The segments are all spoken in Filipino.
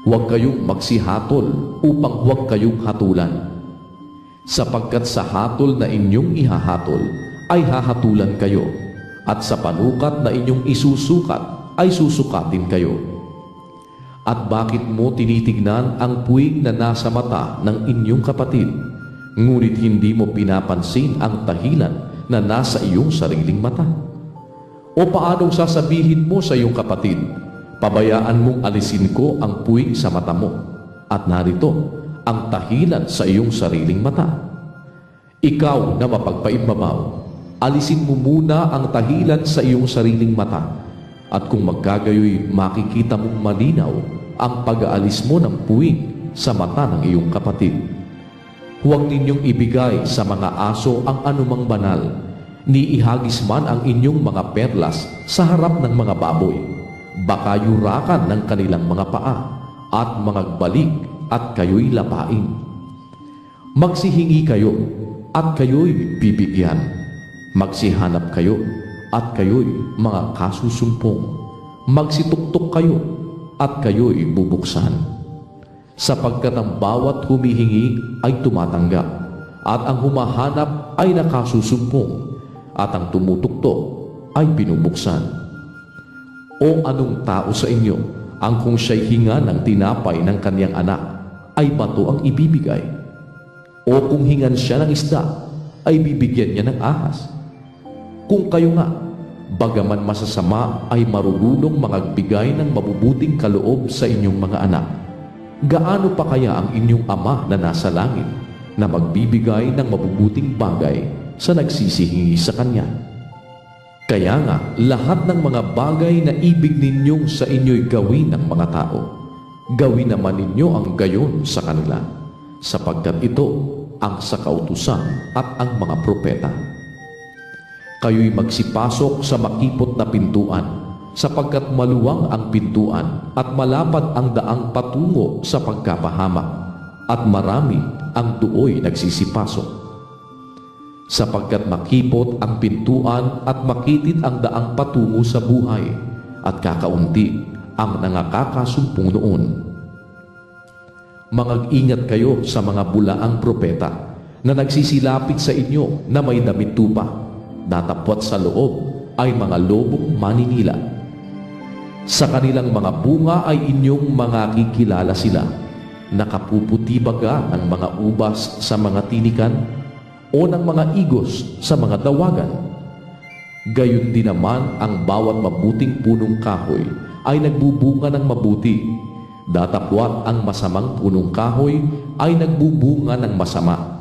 Huwag kayong magsihatol upang huwag kayong hatulan. Sapagkat sa hatol na inyong ihahatol ay hahatulan kayo, at sa panukat na inyong isusukat ay susukatin kayo. At bakit mo tinitignan ang puwing na nasa mata ng inyong kapatid, ngunit hindi mo pinapansin ang tahilan na nasa iyong sariling mata? O paanong sasabihin mo sa iyong kapatid, pabayaan mong alisin ko ang puwing sa mata mo, at narito ang tahilan sa iyong sariling mata? Ikaw na mapagpaimbabaw, alisin mo muna ang tahilan sa iyong sariling mata, at kung magkagayoy makikita mong malinaw ang pag-aalis mo ng puwing sa mata ng iyong kapatid. Huwag ninyong ibigay sa mga aso ang anumang banal, ni ihagis man ang inyong mga perlas sa harap ng mga baboy. Baka yurakan ng kanilang mga paa at mga balik at kayo'y lapain. Magsihingi kayo at kayo'y bibigyan. Magsihanap kayo at kayo'y mga kasusumpong. Magsituktok kayo at kayo'y bubuksan. Sapagkat ang bawat humihingi ay tumatanggap, at ang humahanap ay nakasusumpong, at ang tumutuktok ay binubuksan. O anong tao sa inyo ang kung siya'y hinga ng tinapay ng kaniyang anak, ay bato ang ibibigay? O kung hingan siya ng isda, ay bibigyan niya ng ahas? Kung kayo nga, bagaman masasama, ay marunong mangagbigay ng mabubuting kaloob sa inyong mga anak, gaano pa kaya ang inyong Ama na nasa langit na magbibigay ng mabubuting bagay sa nagsisihingi sa Kanya? Kaya nga, lahat ng mga bagay na ibig ninyong sa inyo'y gawin ng mga tao, gawin naman ninyo ang gayon sa kanila, sapagkat ito ang sa kautusan at ang mga propeta. Kayo'y magsipasok sa makipot na pintuan, sapagkat maluwang ang pintuan at malapad ang daang patungo sa pagkapahamak, at marami ang duoy nagsisipasok. Sapagkat makipot ang pintuan at makitid ang daang patungo sa buhay, at kakaunti ang nangakakasumpong noon. Mangag-ingat kayo sa mga bulaang propeta na nagsisilapit sa inyo na may damit tupa, datapwat sa loob ay mga lobong maninila. Sa kanilang mga bunga ay inyong mga kikilala sila. Nakapuputi baga ng mga ubas sa mga tinikan, o ng mga igos sa mga dawagan? Gayon din naman ang bawat mabuting punong kahoy ay nagbubunga ng mabuti. Datapwat ang masamang punong kahoy ay nagbubunga ng masama.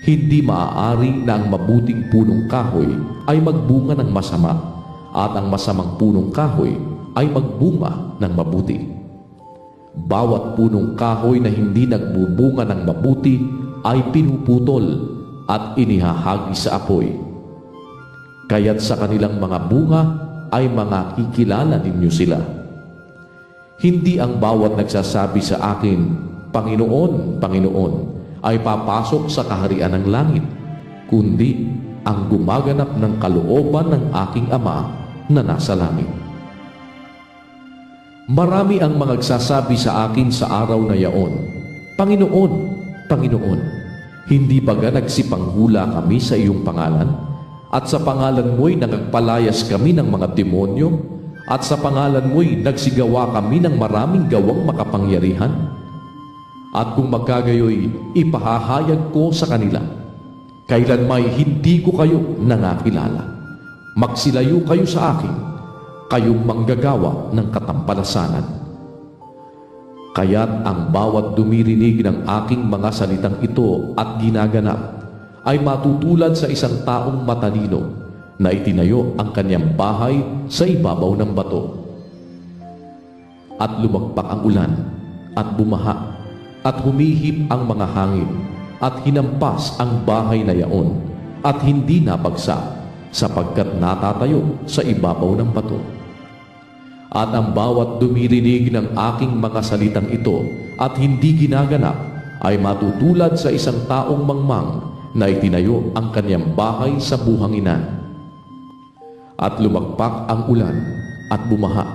Hindi maaari na ang mabuting punong kahoy ay magbunga ng masama, at ang masamang punong kahoy ay magbunga ng mabuti. Bawat punong kahoy na hindi nagbubunga ng mabuti ay pinuputol at inihahagi sa apoy. Kaya't sa kanilang mga bunga ay mga kikilala ninyo sila. Hindi ang bawat nagsasabi sa akin, Panginoon, Panginoon, ay papasok sa kaharian ng langit, kundi ang gumaganap ng kalooban ng aking Ama na nasa langit. Marami ang mga nagsasabi sa akin sa araw na yaon, Panginoon, Panginoon, hindi baga nagsipanghula kami sa iyong pangalan? At sa pangalan mo'y nagpalayas kami ng mga demonyo? At sa pangalan mo'y nagsigawa kami ng maraming gawang makapangyarihan? At kung magkagayoy, ipahahayag ko sa kanila, kailan may hindi ko kayo nangakilala. Magsilayo kayo sa akin, kayong manggagawa ng katampalasanan. Kaya't ang bawat dumirinig ng aking mga salitang ito at ginaganap ay matutulad sa isang taong matalino na itinayo ang kanyang bahay sa ibabaw ng bato. At lumagpak ang ulan, at bumaha, at humihip ang mga hangin, at hinampas ang bahay na yaon, at hindi nabagsak, sapagkat natatayo sa ibabaw ng bato. At ang bawat dumirinig ng aking mga salitang ito at hindi ginaganap ay matutulad sa isang taong mangmang na itinayo ang kanyang bahay sa buhanginan. At lumagpak ang ulan, at bumaha,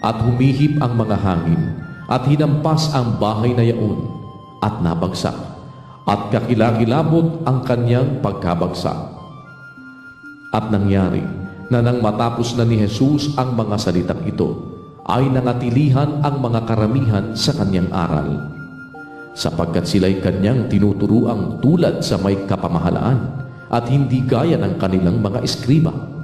at humihip ang mga hangin, at hinampas ang bahay na yaon, at nabagsak, at kakilakilabot ang kanyang pagkabagsak. At nangyari na nang matapos na ni Jesus ang mga salitang ito, ay nangatilihan ang mga karamihan sa kanyang aral, sapagkat sila'y kanyang tinuturuang tulad sa may kapamahalaan, at hindi gaya ng kanilang mga eskriba.